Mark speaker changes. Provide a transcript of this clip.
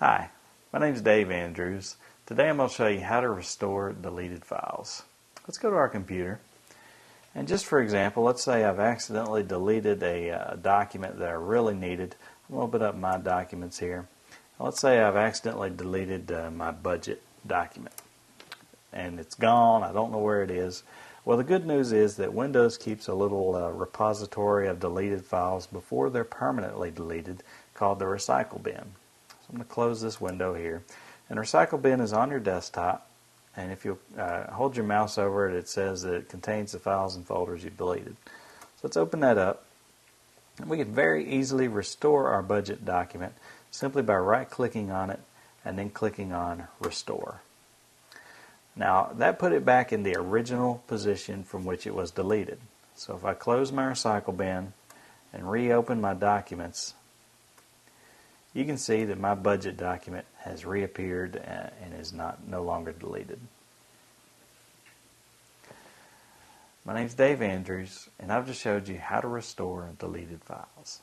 Speaker 1: Hi, my name is Dave Andrews. Today I'm going to show you how to restore deleted files. Let's go to our computer. And just for example, let's say I've accidentally deleted a document that I really needed. I'm going to open up my documents here. Let's say I've accidentally deleted my budget document. And it's gone. I don't know where it is. Well, the good news is that Windows keeps a little repository of deleted files before they're permanently deleted called the recycle bin. So I'm going to close this window here. And recycle bin is on your desktop. And if you hold your mouse over it, it says that it contains the files and folders you've deleted. So let's open that up. And we can very easily restore our budget document simply by right-clicking on it and then clicking on Restore. Now, that put it back in the original position from which it was deleted. So if I close my recycle bin and reopen my documents, you can see that my budget document has reappeared and is no longer deleted. My name is Dave Andrews, and I've just showed you how to restore deleted files.